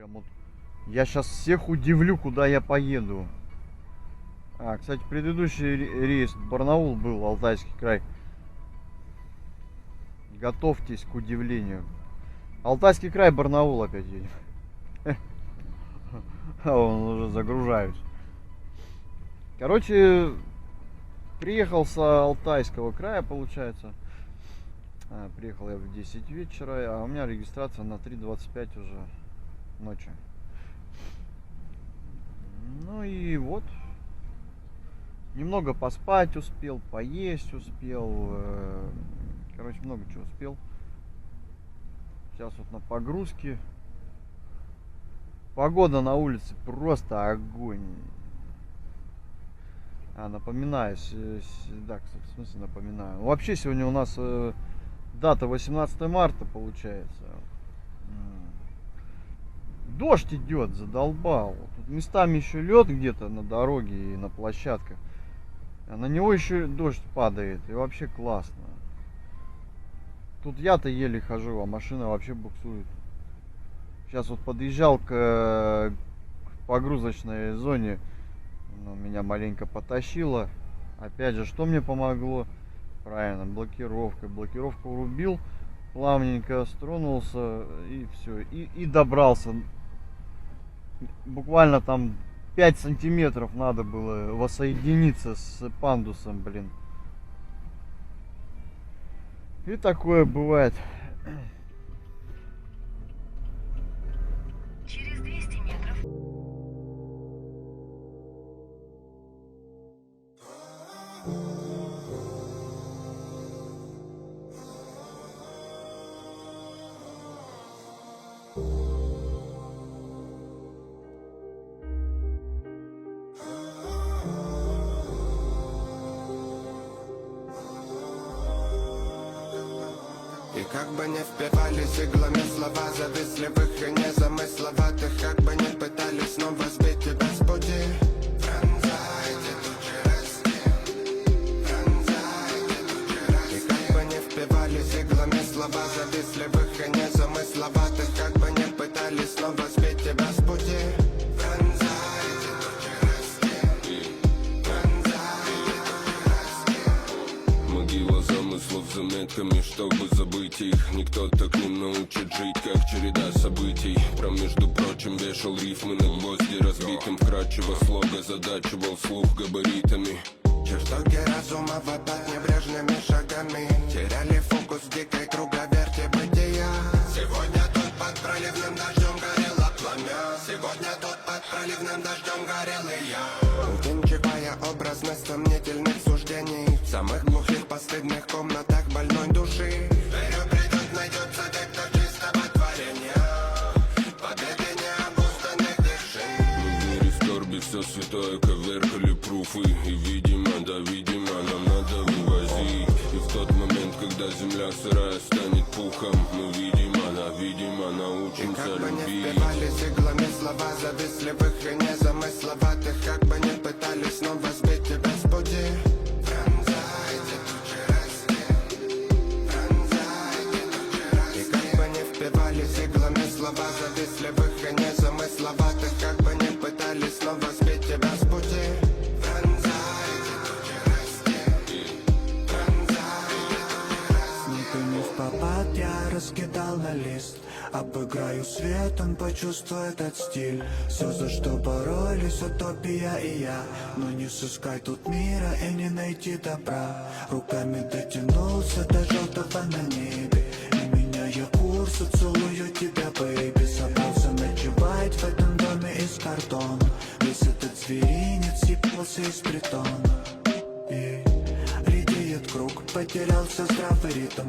Прям вот я сейчас всех удивлю, куда я поеду. Кстати, предыдущий рейс Барнаул был, Алтайский край. Готовьтесь к удивлению. Алтайский край, Барнаул опять едем. Он уже загружаюсь. Короче, приехал с Алтайского края, получается. Приехал я в 10 вечера, а у меня регистрация на 3:25 уже ночи. Ну и вот. Немного поспать успел, поесть успел. Короче, много чего успел. Сейчас вот на погрузке. Погода на улице просто огонь. Напоминаю, да, кстати, в смысле напоминаю. Вообще сегодня у нас дата 18 марта получается. Дождь идет, задолбал. Тут местами еще лед где-то на дороге и на площадках. А на него еще дождь падает. И вообще классно. Тут я-то еле хожу, а машина вообще буксует. Сейчас вот подъезжал к погрузочной зоне. Меня маленько потащило. Опять же, что мне помогло? Правильно, блокировка. Блокировку урубил. Плавненько стронулся. И все. И добрался. Буквально там 5 сантиметров надо было воссоединиться с пандусом, блин. И такое бывает. Через 200 метров. И как бы не впивались иглами слова, завистливых и незамысловатых, как бы не пытались снова сбить тебя с пути. Пронзайте тучи расти, пронзайте тучи расти. И как бы не впивались иглами слова, завистливых и незамысловатых, как бы не пытались снова сбить тебя с пути. Пронзайте тучи расти, пронзайте тучи расти. Могила замыслов заметками, чтобы забыть их. Никто так не научит жить, как череда событий. Про, между прочим, вешал рифмы на гвозди разбитым. Вкрадчиво слога задачивал слух габаритами. Чертоги разума в опять небрежными шагами теряли фокус в дикой круговерти бытия. Сегодня тут под проливным дождем горело пламя. Сегодня тут под проливным дождем горел и я. Увенчивая образность сомнительных суждений в самых глухих постыдных комнатах больной души. Верю, придет, найдется те, кто чистого творения победы необузданных вершин. Мы в мире скорби все святое коверкали пруфы. И видимо, да, видимо, нам надо вывозить. И в тот момент, когда земля сырая станет пухом, мы, видимо, да, видимо, научимся как бы не любить. впивались иглами слова завистливых и незамысловатых, как бы не пытались снова сбить тебя с пути. Пронзайте тучи расти, пронзайте тучи расти. И как бы не впивались иглами слова завистливых и незамысловатых, как бы не пытались снова сбить тебя с пути. Пронзайте тучи расти, пронзайте тучи расти. Ни ты не в попад, я раскидал на лист. Обыграю свет, он почувствует этот стиль. Все, за что боролись, утопия и я. Но не сыскать тут мира и не найти добра. Руками дотянулся до желтого на небе. И меняя курс, целую тебя, бэйби. Собрался ночевать в этом доме из картона. Весь этот зверинец съебался из притона. И редеет круг, потерялся здравый ритм.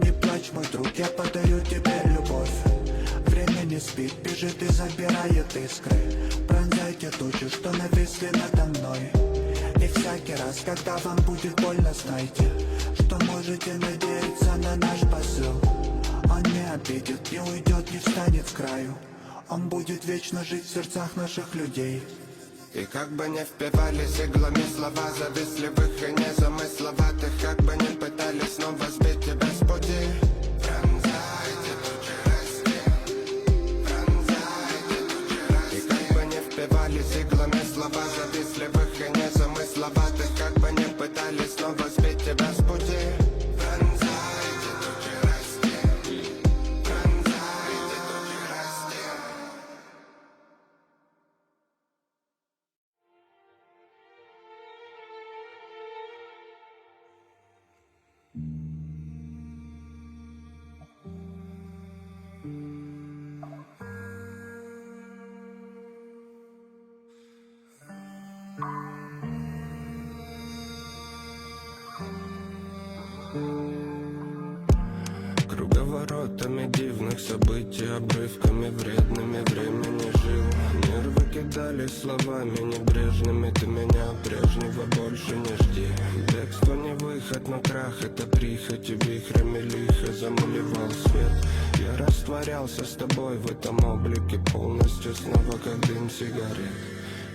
Не плачь, мой друг, я подарю тебе любовь. Время не спит, бежит и забирает искры. Пронзайте тучи, что нависли надо мной. И всякий раз, когда вам будет больно, знайте, что можете надеяться на наш посыл. Он не обидит, не уйдет, не встанет с краю. Он будет вечно жить в сердцах наших людей. И как бы не впивались иглами слова завистливых и незамысловатых, как бы не пытались снова сбить тебя с пути. Пронзайте тучи расти, пронзайте снова сбить тебя с пути. Пронзайте тучи, расти. Пронзайте тучи, расти. Круговоротами дивных событий, обрывками вредными времени жил. Нервы кидали словами небрежными, ты меня прежнего больше не жди. Бегство не выход, но крах это прихоть, и вихрями лихо замалевал свет. Я растворялся с тобой в этом облике полностью снова, как дым сигарет.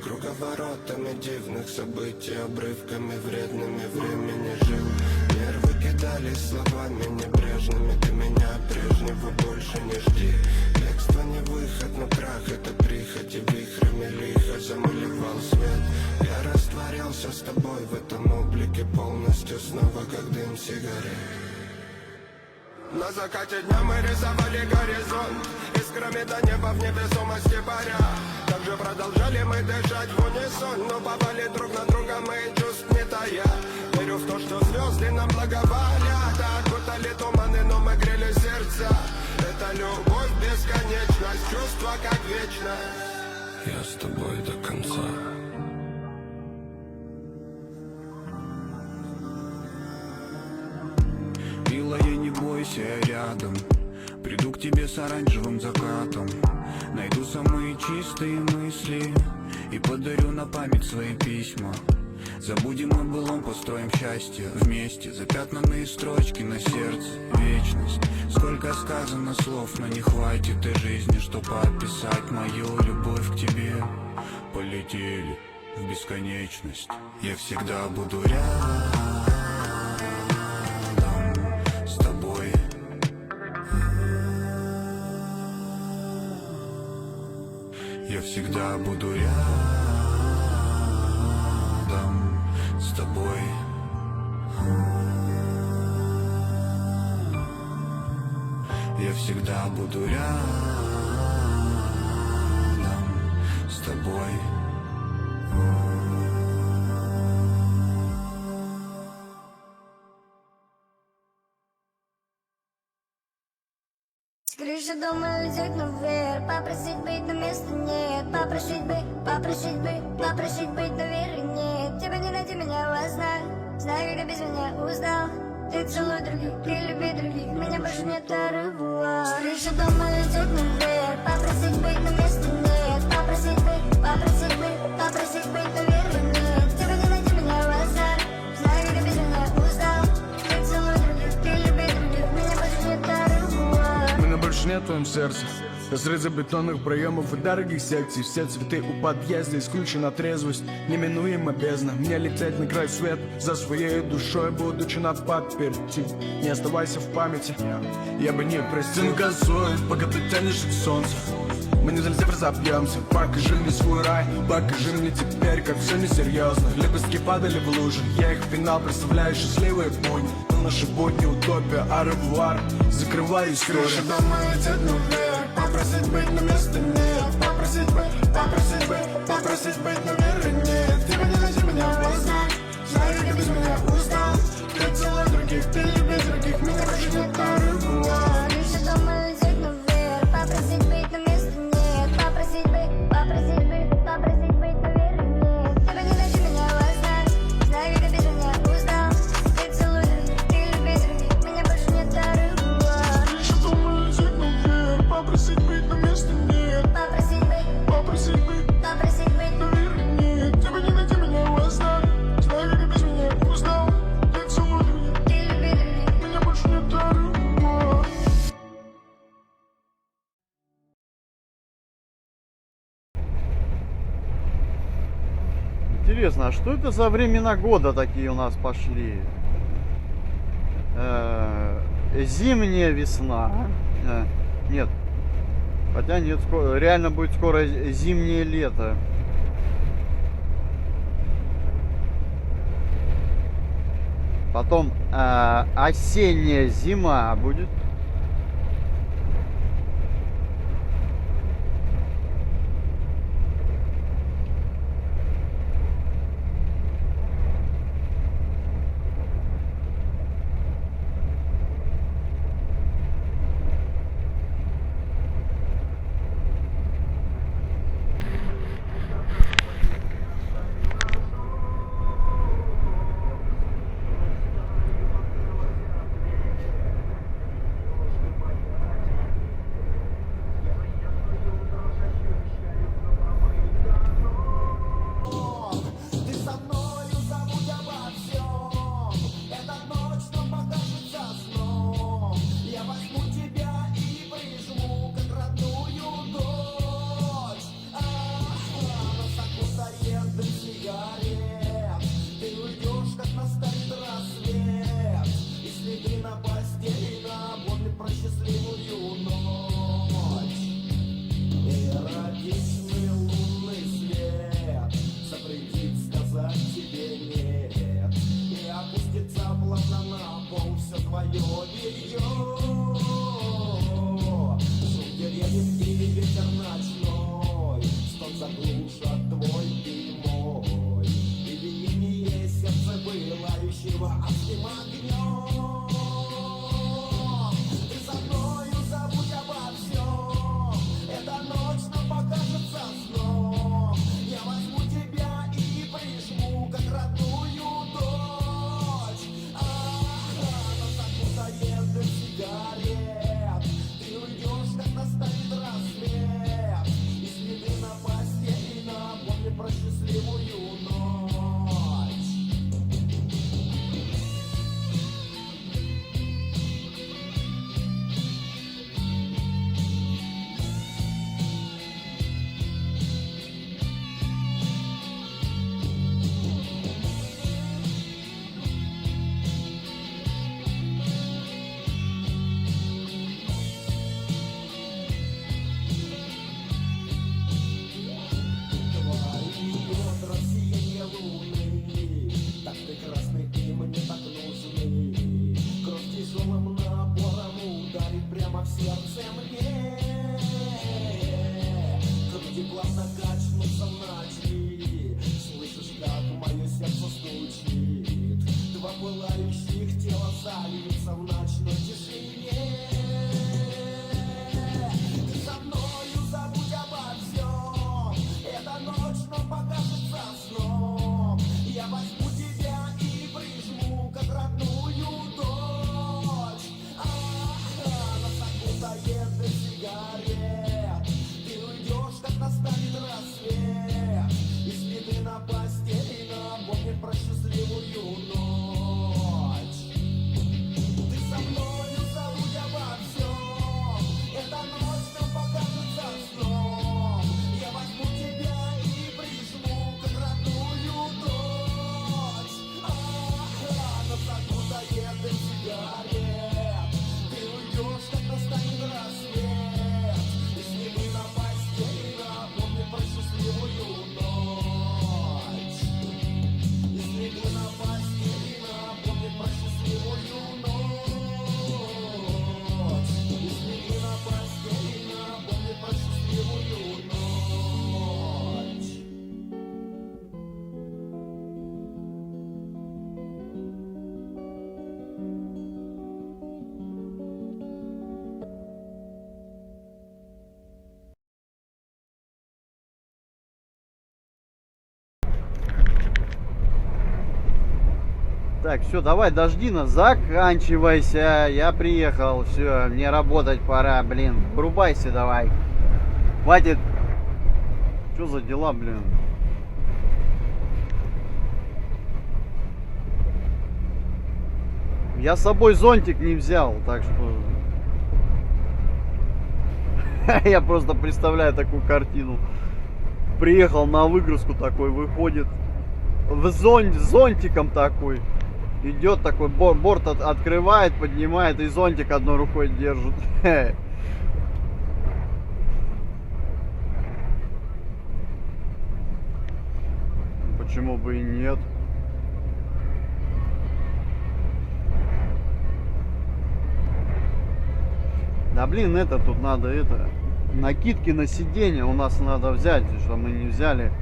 Круговоротами дивных событий, обрывками вредными времени жил. Нервы кидали словами небрежными, ты меня прежнего больше не жди. Бегство не выход, но крах это прихоть, и вихрями лихо замалевал свет. Я растворялся с тобой в этом облике полностью снова, как дым сигарет. На закате дня мы рисовали горизонт искрами до неба в невесомости паря. Также продолжали мы дышать в унисон, но попали друг на друга мы чувств не тая. Верю в то, что звезды нам благоволят, окутали туманы, но мы грели сердца. Это любовь, бесконечность, чувство как вечность. Я с тобой до конца. Милая, не бойся, я рядом. Приду к тебе с оранжевым закатом. Найду самые чистые мысли и подарю на память свои письма. Забудем о былом, построим счастье вместе. Запятнанные строчки на сердце, вечность. Сколько сказано слов, но не хватит и жизни, чтобы описать мою любовь к тебе. Полетели в бесконечность. Я всегда буду рядом с тобой. Я всегда буду рядом с тобой. Я всегда буду рядом с тобой. С крыши дома лететь наверх, попросить быть, но места нет. Попросить быть, но веры нет. Тебя не найти меня во снах, знаю, когда без меня устал. Ты целуй других, ты люби других, меня больше нет рыбуа. С крыши дома лететь наверх, попросить быть, но места нет. Попросить быть, но веры нет. Тебя не найти меня во снах, знаю, когда без меня устал. Ты целуй других, ты люби других, меня больше нет рыбуа. Меня больше нет в твоем сердце. Разрезы бетонных проемов и дорогих секций. Все цветы у подъезда, исключена трезвость. Неминуемо бездна. Мне лететь на край света за своей душой, будучи на подперти. Не оставайся в памяти, я бы не простил. Газует, пока ты тянешь к солнцу. Мы не нельзя разобьемся. Покажи мне свой рай, покажи мне теперь, как все несерьезно. Лепестки падали в лужи, я их пинал, представляю счастливые будни. Но наши будни утопия, аревуар, закрывай историю. Крыша дома летит наверх, попросить быть, но места нет. Попросить быть, но веры нет. Тебя не найти меня во снах, знаю, как без меня устал. Ты целуй других, ты люби других, меня больше нет аревуар. Крыша дома летит наверх, попросить быть, но места нет. Попросить быть, но веры нет. Тебя не найти меня во снах, знаю, как без меня устал. Ты целуй других, ты люби других, меня больше нет рыбуа. Крыша дома летит наверх, попросить быть, но места нет. Попросить быть, но веры нет. Тебя не найти меня во снах, знаю, как без меня устал. Ты целуй других, ты люби других. меня больше нет аревуар. Интересно, а что это за времена года такие у нас пошли? Зимняя весна. Нет. Хотя нет, реально будет скоро зимнее лето. — 1 Потом осенняя зима будет. Ты со мною забудь обо всем. Эта ночь нам покажется сном. Я возьму тебя и прижму, как родную дочь. Нас окутает дым сигарет. Ты уйдешь, как настанет рассвет. И следы на постели напомнят про счастливую ночь. Эротичный лунный свет запретит сказать тебе нет. И опустится плавно на пол все твое белье. Шум деревьев и ветер ночной стон заглушат твой и мой. И биение сердца пылающего адским огнем. Ты со мною забудь обо всем. Эта ночь нам покажется сном. Я возьму тебя и прижму, как родную дочь. Нас окутает дым сигарет. Ты уйдешь, как настанет рассвет. И следы на постели напомнят про счастливую ночь. Твои ветра в сияние луны, так прекрасны ты мне так нужны. Кровь тяжелым напором ударит прямо в сердце мне. Груди плавно качнутся в ночи. Слышишь, как мое сердце стучит. Два пылающих тела зальются в ночной тишине. Ты со мною забудь обо всем. Эта ночь нам покажется сном. Я возьму тебя и прижму, как родную дочь. Нас окутает дым сигарет. Ты уйдешь, как настанет рассвет. И следы на постели напомнят про счастливую ночь. Ты со мною забудь обо всем. Эта ночь нам покажется сном. Я возьму тебя и прижму, как родную дочь. Нас окутает дым сигарет. Ты уйдешь, как настанет рассвет. И следы на постели напомнят про счастливую ночь. И следы на постели напомнят про счастливую ночь. И следы на постели напомнят про счастливую ночь. Так, все, давай, Дождина, заканчивайся. Я приехал, все, мне работать пора, блин. Врубайся давай. Хватит. Что за дела, блин? Я с собой зонтик не взял, так что... Я просто представляю такую картину. Приехал на выгрузку такой, выходит с зонтиком такой. Идет такой, борт открывает, поднимает и зонтик одной рукой держит. Почему бы и нет? Да блин, это тут надо это. Накидки на сиденье у нас надо взять, что мы не взяли.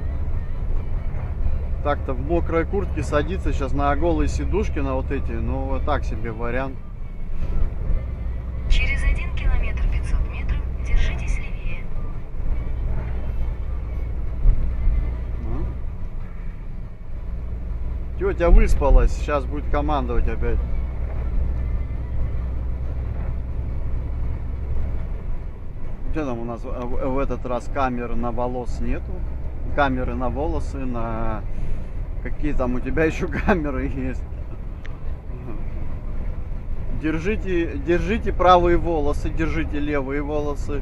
Так-то в мокрой куртке садиться сейчас на голые сидушки, на вот эти, ну вот так себе вариант. Через 1 километр 500 метров держитесь левее. Тетя выспалась, сейчас будет командовать опять. Где там у нас в этот раз камеры на волос нету? Камеры на волосы, на... Какие там у тебя еще камеры есть? Держите правые волосы, держите левые волосы.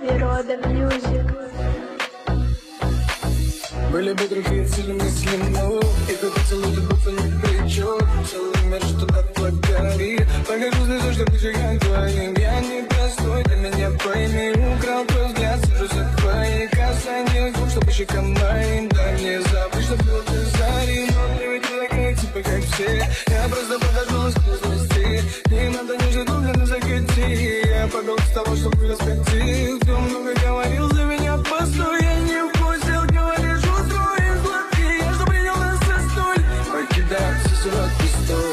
Природа Music. Были бы другие цели мысли, но и как поцелуй, будто ни при чем. Целый мир, что так горит. Покажу слезу, что прижигаю твоим. Я не простой, ты меня пойми. Украл твой взгляд, сижу за твои касания губ, что по щекам моим. Да не забудь, что был ты зари. Но ты ведь не такая, типа как все. Я просто подошел сквозь листы. Не надо нежно дубленно закати. Я погол с того, что вы раскатил. Кто много говорил за меня, постой, я не впустил, говоришь. Покидать все сладкий стол.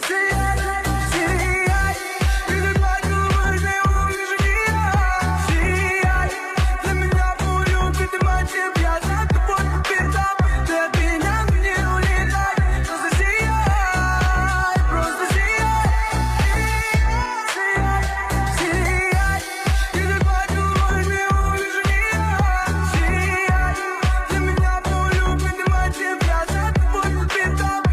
Сияй, сияй, перед лагерем его вижу я. Сияй, для меня пулю поднимать тебя за тобой по пятам. Ты от меня не улетай, просто сияй, просто сияй. Сияй, сияй, перед лагерем его вижу я. Сияй, для меня пулю поднимать тебя за тобой по пятам.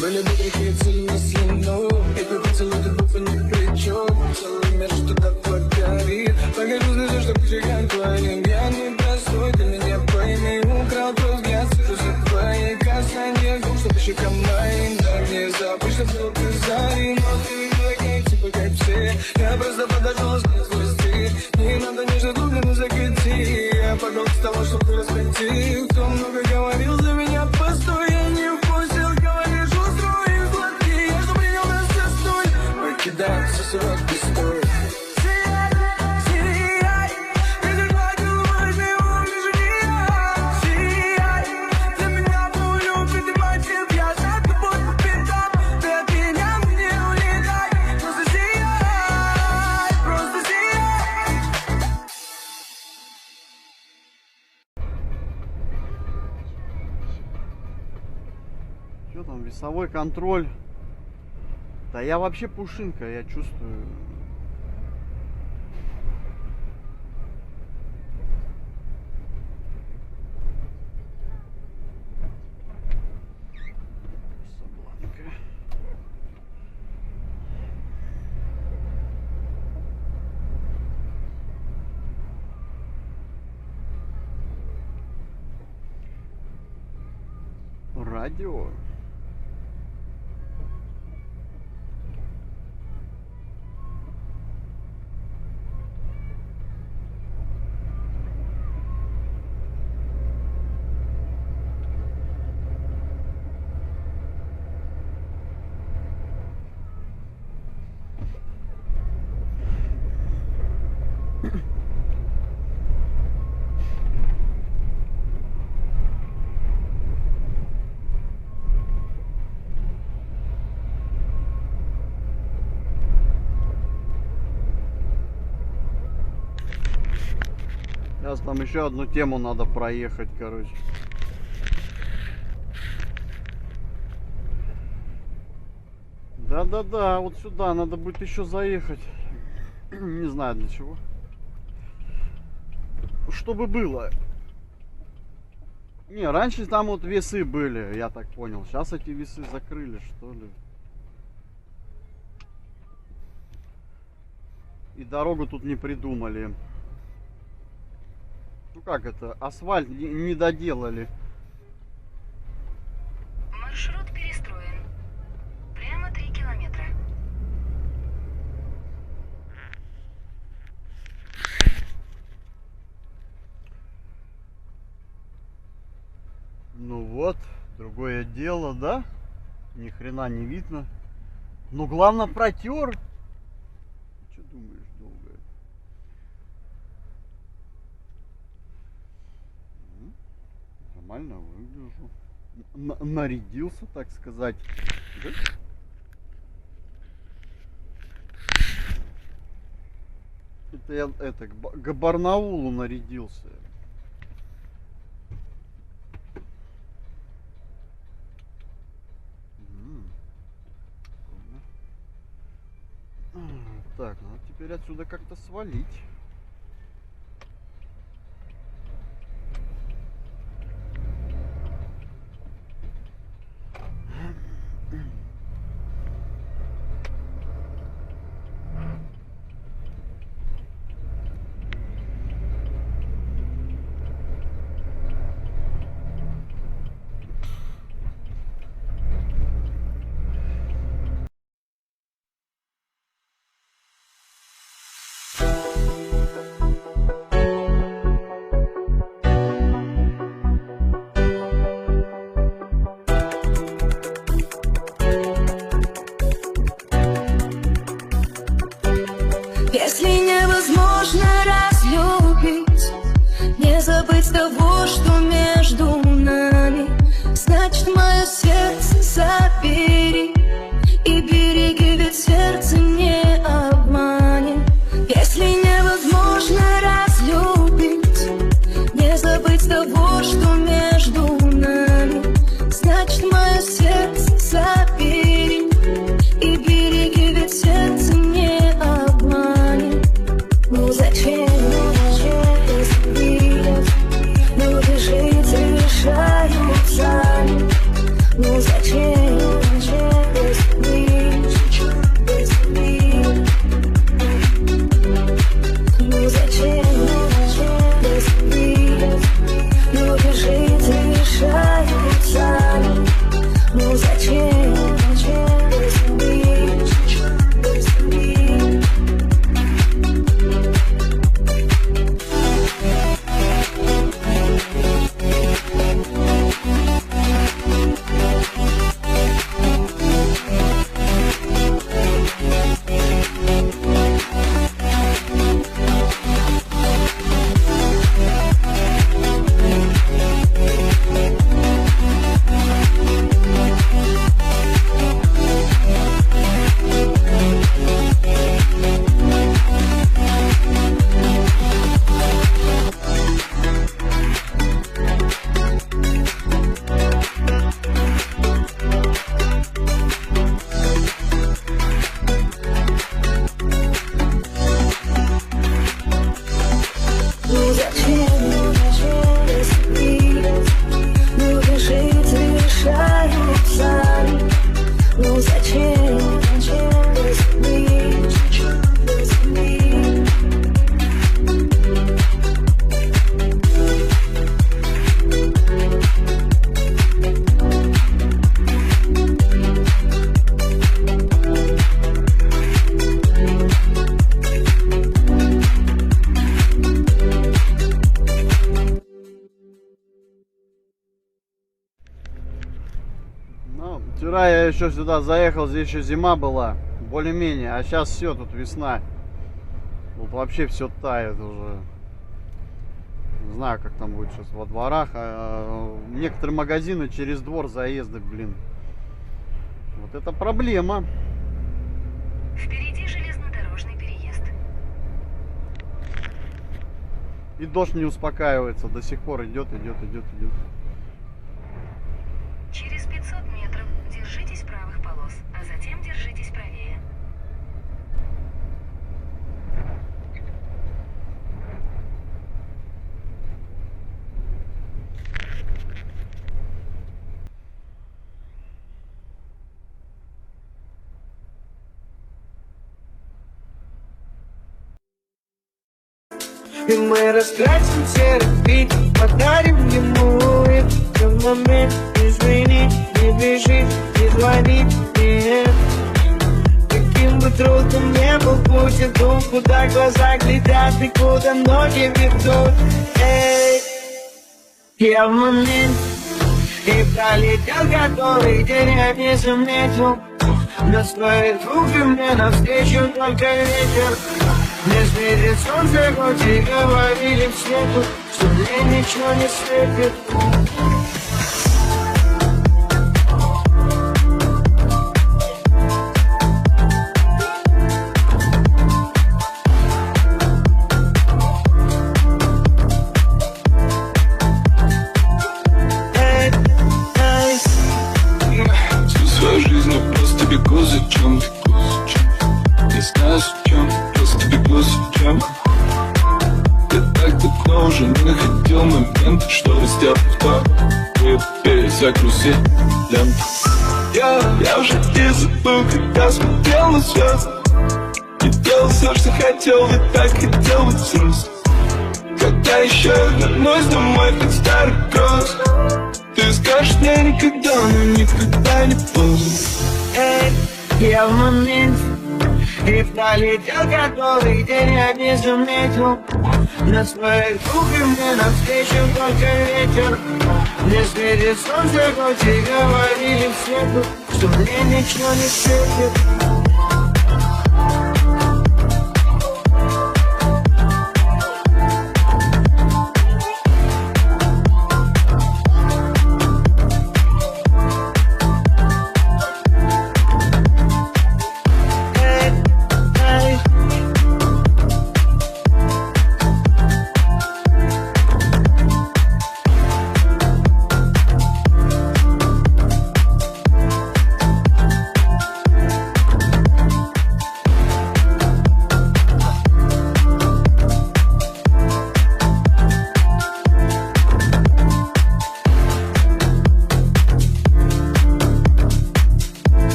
Были бы такие цели мысли, но и твой поцелуй, ты будто ни при чем. Целый мир, что так горит. Покажу слезу, что прижигаю твоим. Я не простой, ты меня пойми. Украл твой взгляд, сижу за твои касания губ, что по щекам моим. Да не забудь, что был ты зари. Но ты не такая, типа как все. Я просто подошел сквозь листы. Не надо нежно дубленно закати. Я погол с того, что ты раскатил. Кто много говорил за меня, постой, я не впустил, говоришь. Покидать все сладкий стол. Сияй, сияй, перед лагерем его вижу я. Сияй, для меня пулю поднимать тебя за тобой по пятам. Ты от меня не улетай, просто сияй, просто сияй. Что там, весовой контроль? Да я вообще пушинка, я чувствую. Собланка. Радио. Сейчас там еще одну тему надо проехать, короче. Да-да-да, вот сюда надо будет еще заехать. Не знаю для чего. Чтобы было. Не, раньше там вот весы были, я так понял. Сейчас эти весы закрыли, что ли. И дорогу тут не придумали. Ну как это, асфальт не доделали. Маршрут перестроен. Прямо 3 километра. Ну вот, другое дело, да? Ни хрена не видно. Ну главное протер. Что думаешь, долго это? Нормально выгляжу. Нарядился, так сказать. Да? Это я к Барнаулу нарядился. Так, надо теперь отсюда как-то свалить. Если невозможно разлюбить, не забыть того, что между нами, значит, мое сердце забери и береги, ведь сердце не обманет. Если невозможно разлюбить, не забыть того, что между нами, значит, мое сердце забери и береги, ведь сердце не обманет. Ну зачем любить? Люди жить решают сами. Ну зачем любить? Ну зачем любить? Люди жить решают сами. Ну зачем любить? Ну, вчера я еще сюда заехал, здесь еще зима была, более-менее, а сейчас все, тут весна. Тут вообще все тает уже. Не знаю, как там будет сейчас во дворах. Некоторые магазины через двор заезды, блин. Вот это проблема. Впереди железнодорожный переезд. И дождь не успокаивается, до сих пор идет. Через 500 метров держитесь правых полос, а затем держитесь И мы раскрасим серый бит, подарим ему этот момент. Извини, не бежи, не звони, нет. Каким бы трудным не был путь, иду, куда глаза глядят и куда ноги ведут. Эй, я в момент, и пролетел который день, я не заметил. Нас твоих рук и мне навстречу только ветер. Не светит солнце, хоть и говорили в свету, что мне ничего не светит. Всю свою жизнь я просто бегу за чем-то. Не знаю зачем, просто бегу за чем. Я так давно уже не находил момент, чтобы сделать то, перезагрузить ленту. Я уже не забыл, когда смотрел на звезды. И делал все, что хотел, и так хотел быть взрослым. Когда еще вернусь домой, хоть старый груз, ты скажешь мне никогда, но никогда не поздно. Эй, я в момент, и пролетел который день, я не заметил. На своих рук и мне навстречу только ветер. Не светит солнце, хоть и говорили в свету, что мне ничего не светит.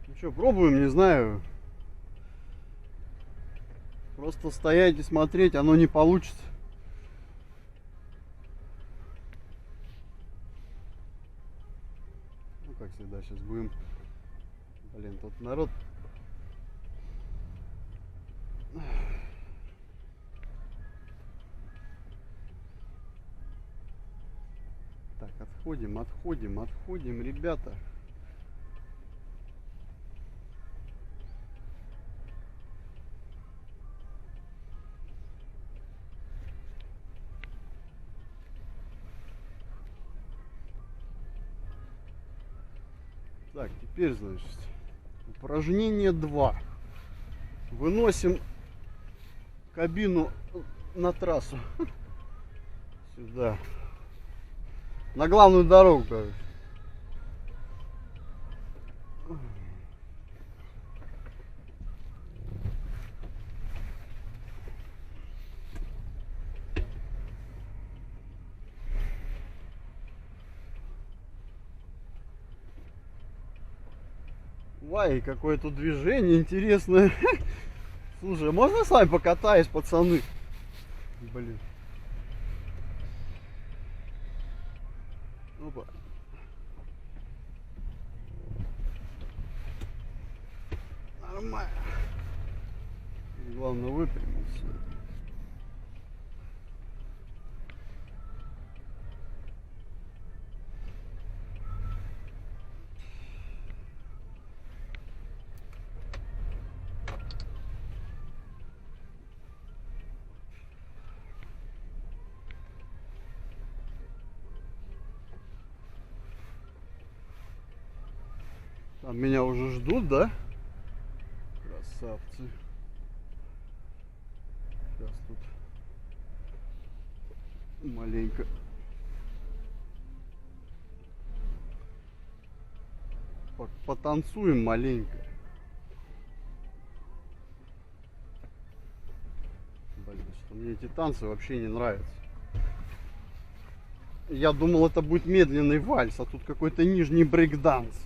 Ну что, пробуем, не знаю. Просто стоять и смотреть, оно не получится. Ну, как всегда, сейчас будем... Блин, тут народ... Так, отходим, ребята. Так, теперь, значит, упражнение 2. Выносим кабину на трассу. Сюда. На главную дорогу, короче. Вай, какое тут движение интересное. Слушай, можно с вами покатаюсь, пацаны? Блин. Опа. Нормально. Главное выпрямиться. Там меня уже ждут, да? Красавцы. Сейчас тут маленько. Потанцуем маленько. Блин, что мне эти танцы вообще не нравятся. Я думал, это будет медленный вальс, а тут какой-то нижний брейкданс.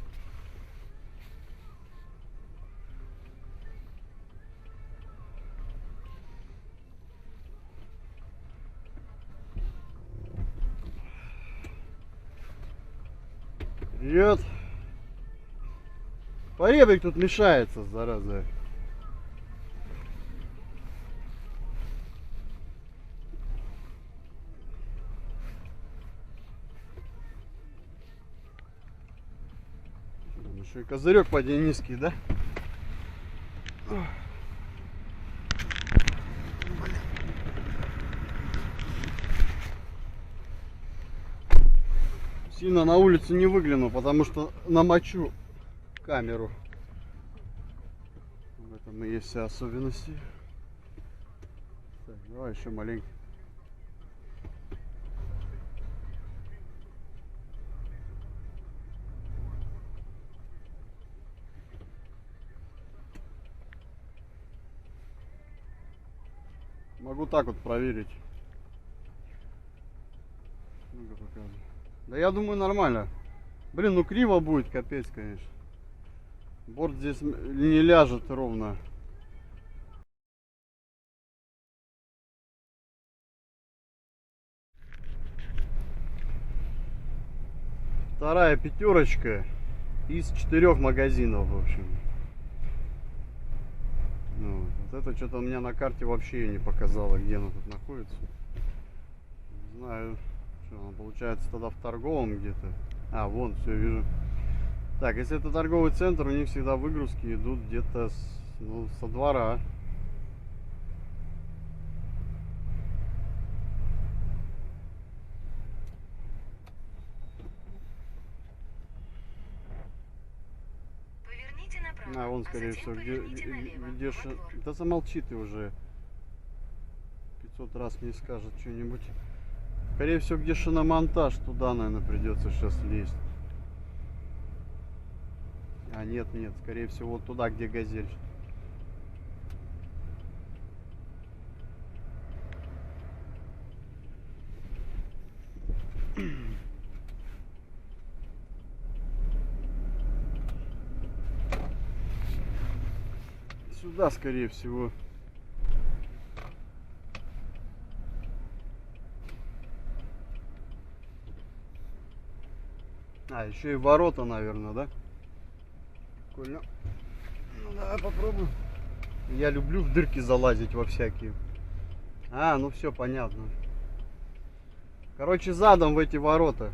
Вперед. Поребрик тут мешается, зараза. Еще и козырек поди низкий, да? Сильно на улицу не выгляну, потому что намочу камеру. В этом и есть вся особенности. Так, давай еще маленько. Могу так вот проверить. Ну-ка покажу. Да я думаю нормально. Блин, ну криво будет, капец, конечно. Борт здесь не ляжет ровно. Вторая пятерочка из 4 магазинов, в общем. Ну, вот это что-то у меня на карте вообще не показало, где она тут находится. Не знаю, что она получается тогда в торговом где-то. А, вон, все вижу. Так, если это торговый центр, у них всегда выгрузки идут где-то со двора. Поверните направо. А, вон, скорее всего, затем поверните налево, где во двор. Да замолчи ты уже. 500 раз мне скажет что-нибудь. Скорее всего, где шиномонтаж, туда, наверное, придется сейчас лезть. А, нет, скорее всего, вот туда, где газель. Сюда, скорее всего. А, еще и ворота, наверное, да? Прикольно. Ну, давай попробуем. Я люблю в дырки залазить во всякие. А, ну все понятно. Короче, задом в эти ворота.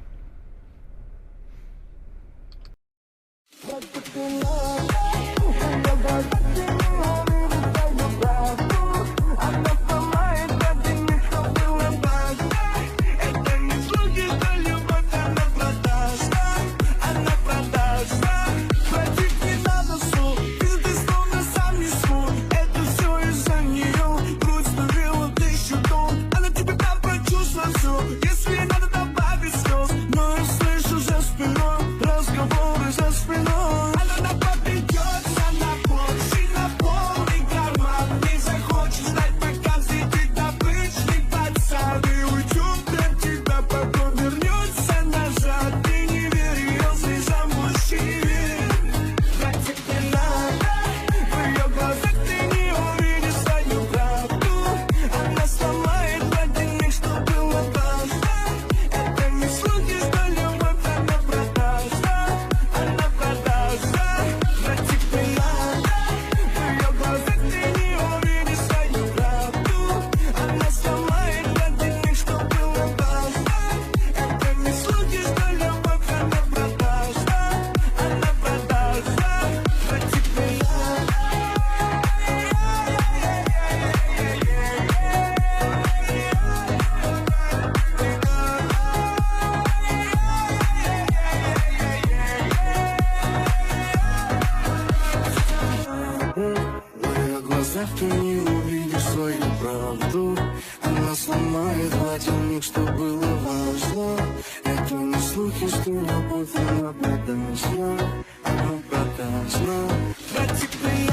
Ты не увидишь свою правду. Она сломает платьевник, что было важно. Это не слухи, что любовь она продажна. Она продажна. Братик, ты в ее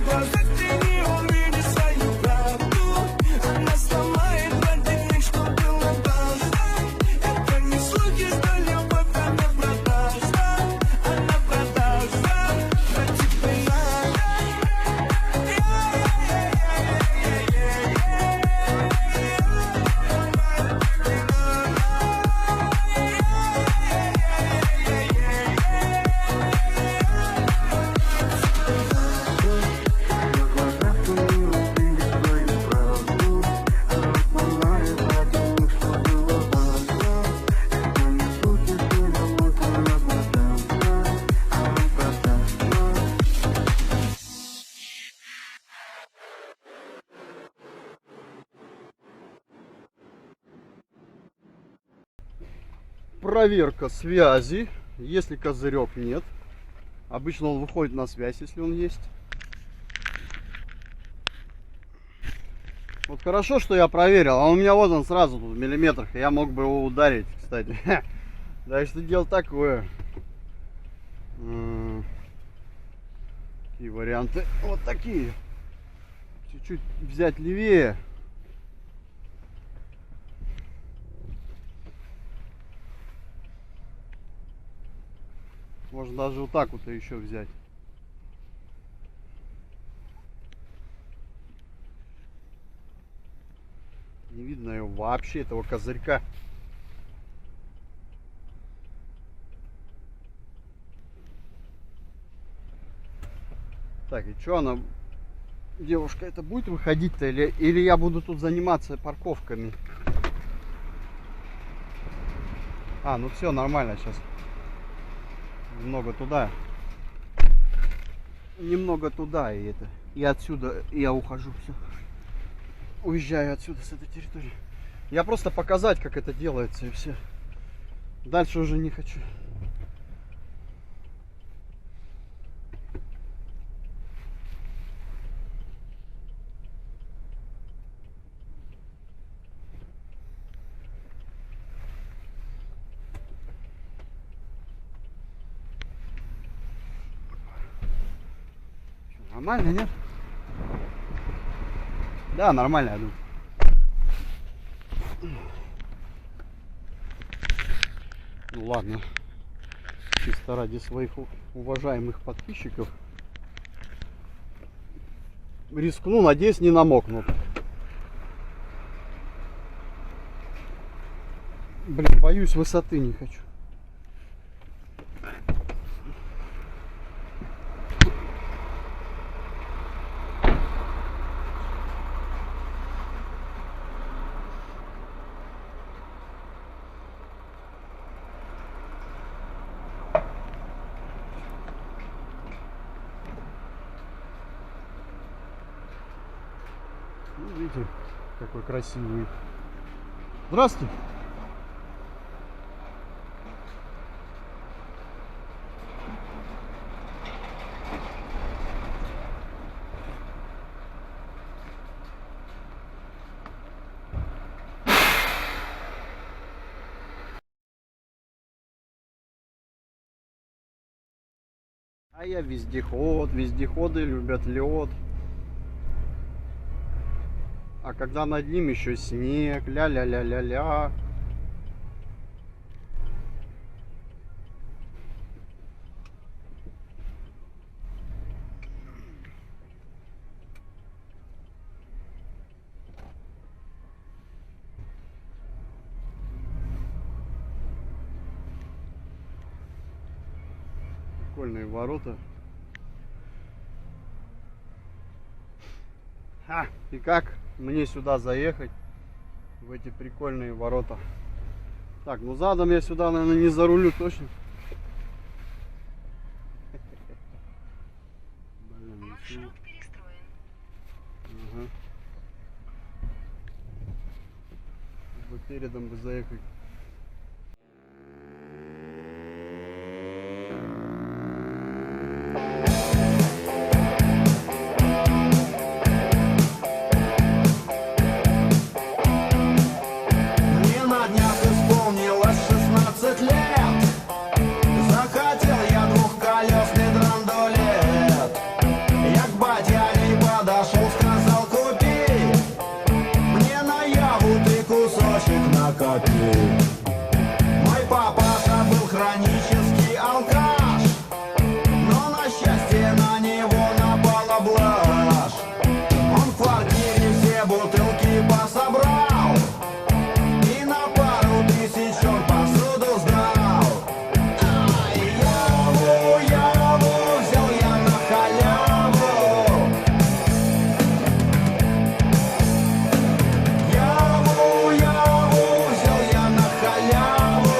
глазах ты не увидишь свою правду. Она сломает платьевник, что было важно. Это не слухи, что любовь она продажна. Она продажна. Братик, ты проверка связи. Если козырек нет. Обычно он выходит на связь, если он есть. Вот хорошо, что я проверил. А у меня вот он сразу тут в миллиметрах. Я мог бы его ударить, кстати. Так что дело такое. Какие варианты? Вот такие. Чуть-чуть взять левее. Можно даже вот так вот еще взять. Не видно его вообще, этого козырька. Так, и что она, девушка, это будет выходить-то, или я буду тут заниматься парковками? А, ну все, нормально сейчас. Немного туда. Немного туда, и это. И отсюда я ухожу, все. Уезжаю отсюда, с этой территории. Я просто показать, как это делается, и все. Дальше уже не хочу. Нормально, нет? Да, нормально, я думаю. Ну ладно. Чисто ради своих уважаемых подписчиков. Рискну, надеюсь, не намокнут. Блин, боюсь высоты, не хочу. Ну, видите, какой красивый. Здравствуйте. А я вездеход. Вездеходы любят лед. А когда над ним еще снег, ля-ля-ля-ля-ля. Прикольные ворота. И как мне сюда заехать, в эти прикольные ворота? Так, ну задом я сюда, наверное, не зарулю точно. Блин, Маршрут перестроен. ага. Бы передом бы заехать. Мне на днях исполнилось 16 лет. Захотел я двухколесный драндулет. Я к батяне подошел, сказал: купи мне на яву ты кусочек накопи. Мой папаша был хронический алкаш, но на счастье на него напала блажь. Он в квартире все бутылки пособрал и на пару тысяч он посуду сдал. Ай, яву взял я на халяву. Яву взял я на халяву.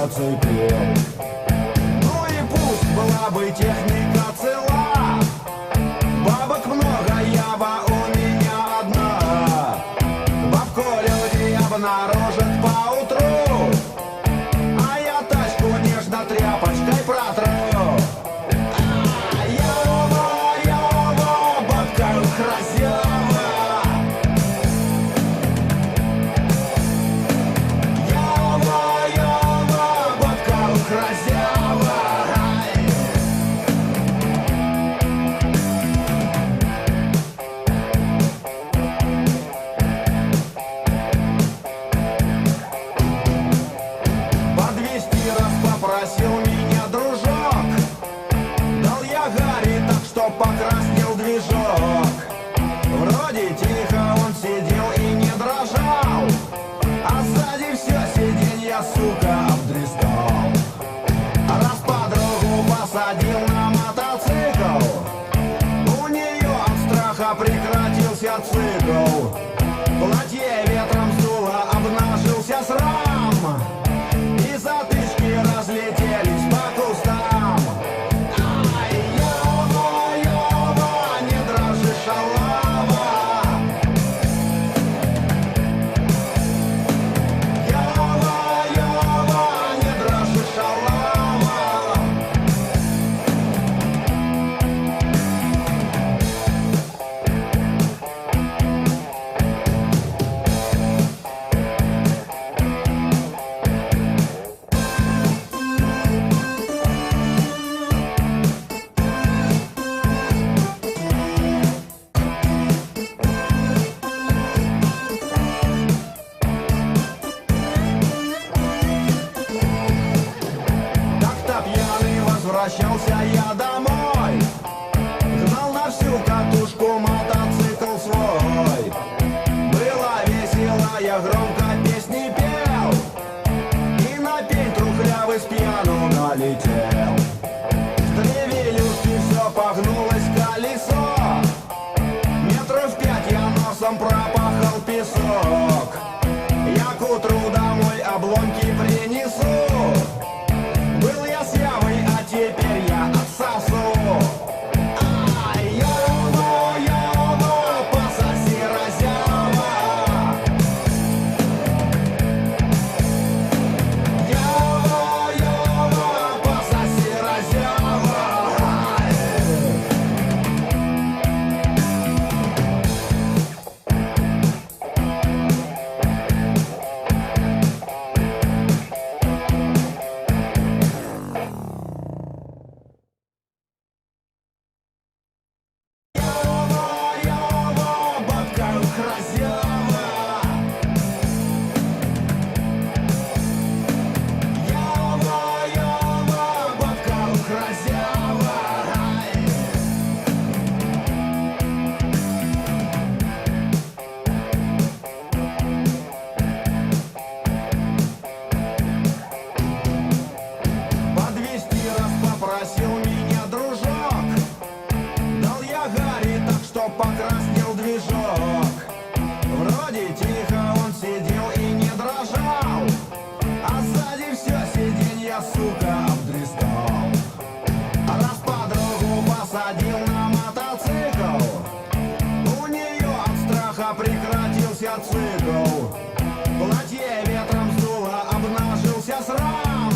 зацепил. Ну и пусть была бы техника цела, бабок много, ява у меня одна. Бабку люди обнаружат поутру, а я тачку нежно тряпочкой протру. Ява, бабка красива. Ява, бабка красива. Подвести раз попросил меня дружок, дал я Гарри так, что покраснел движок. Вроде тихо он сидел и не дрожал, а сзади все сиденье, сука, обдристал. Раз подругу посадил на мотоцикл, у нее от страха прекратился цикл. Платье ветром сдуло, обнажился срам, и затычки разлетелись по кустам. Ай, ява, не дрожи, шалава. Ява, не дрожи, шалава. Как-то пьяный возвращался я домой, гнал на всю катушку мотоцикл свой. Было весело, я громко песни пел, и на пень трухлявый с пьяну налетел. В древелюшке все погнулось колесо, метров 5 я носом пропахал песок. Я к утру домой обломки принесу. Был я с Явой, а теперь я отсосу. Ай, ява, пососи, разява. Ява, пососи, разява. Ява, бабка красива. Ява, бабка красива. Подвести раз попросил меня дружок, дал я Гарри так, что покраснел движок. Вроде тихо он сидел и не дрожал, а сзади все сиденье, сука, обдристал. Раз подругу посадил на мотоцикл, у нее от страха прекратился цикл. Платье ветром сдуло, обнажился срам,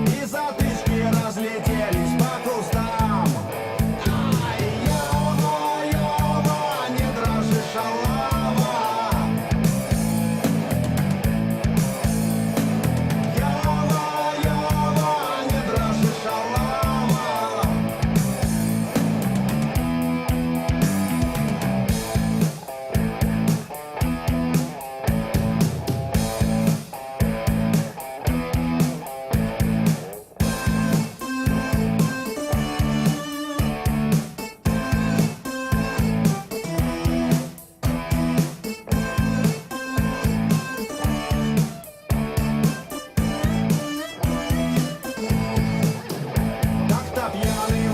и затычки разлетелись по кустам. Ай, ява, не дрожи, шалава. Ява, не дрожи, шалава.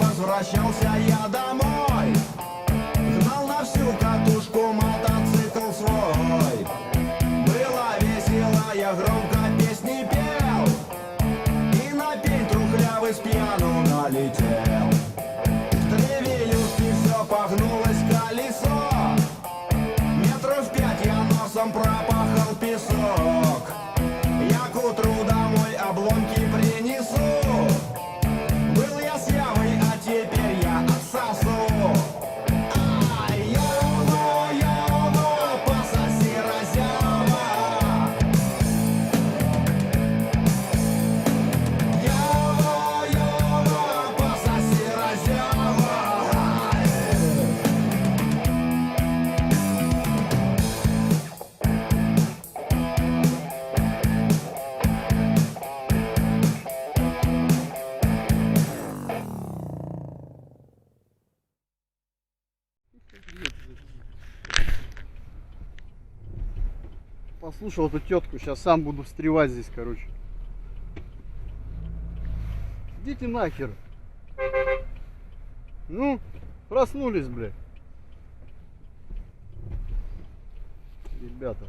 возвращался я домой, гнал на всю катушку мотоцикл свой. Было весело, я громко песни пел, и с пьяну налетел. В тревелюшке все погнулось колесо. Метров 5 я носом пропахал песок. Я к утру домой обломки принесу. Был я с Явой, а теперь я отсосу. Ай, Ява, пососи, разява. Ява, пососи, разява. Послушал эту тетку, сейчас сам буду встревать здесь, короче. Идите нахер. Ну, проснулись, бля. Ребята.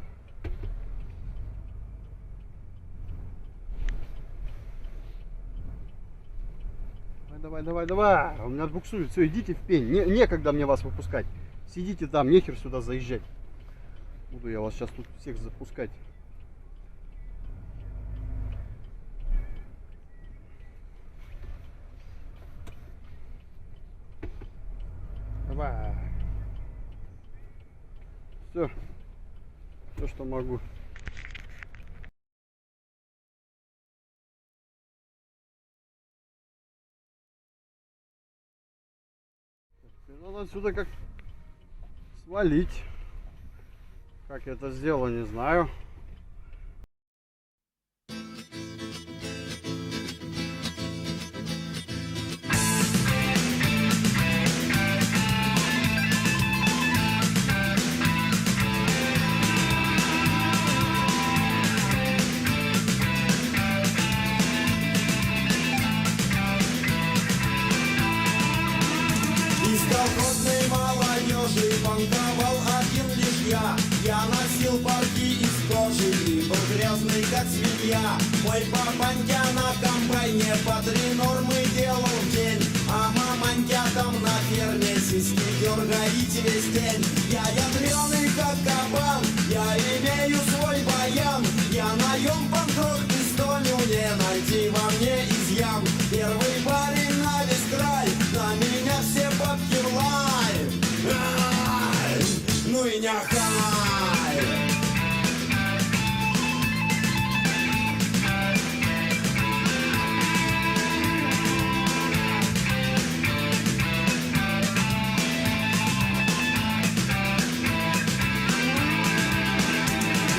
Давай. Он меня буксует. Все, идите в пень. Некогда мне вас выпускать. Сидите там, нехер сюда заезжать. Буду я вас сейчас тут всех запускать. Давай. Все, что могу. Надо отсюда как свалить. Как я это сделал, не знаю. Из колхозной молодежи банковал один лишь я. Я носил парки из кожи и был грязный, как свинья. Мой папанька на комбайне по 3 нормы делал в день, а маманька там на ферме сиськи дергает весь день. Я ядреный, как кабан, я имею свой баян. Я наем панк-рок пистолю, не найти во мне изъян. Первый парень на весь край, на меня все бабки в лай. Ай, ну и няхай.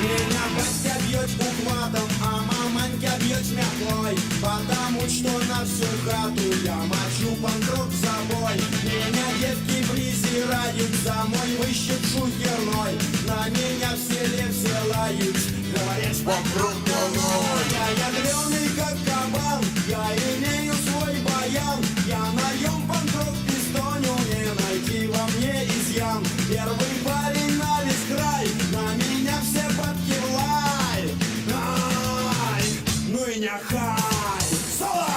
Меня батя бьет ухватом, а маманька бьет мятлой, потому что на всю хату я мочу панк-рок с собой. Меня девки презирают, за мой выщет шухерной. На меня в селе все лают, говорят, панк-рок долой. Я ядреный, как кабан, я имею свой баян. Я наем панк-рок пистоню, не найти во мне изъян. Первый парень на весь край, на меня все бабки в лай. Ай, ну и няхай. Соло!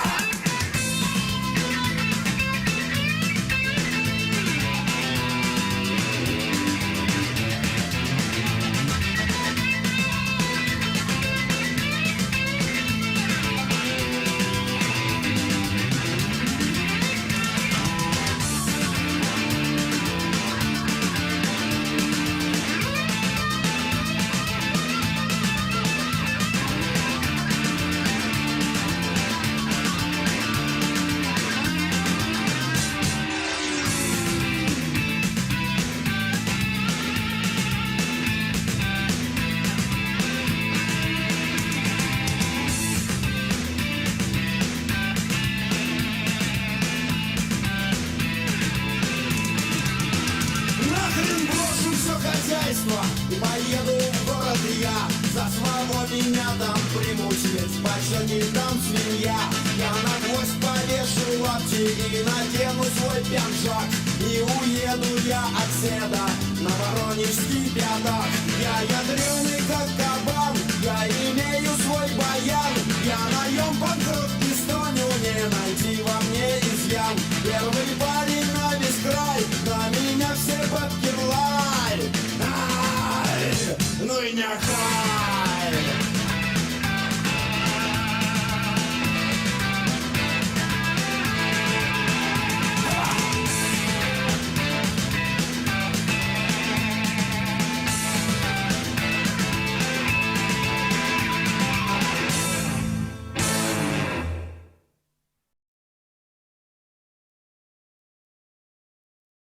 Нахрен брошу все хозяйство и поеду в город я. За самого меня там примут, ведь почти там свинья. Я на гвоздь повешу лапти и надену свой пиджак. И уеду я от седа на воронежский пятак. Я ядреный, как кабан, я имею свой баян.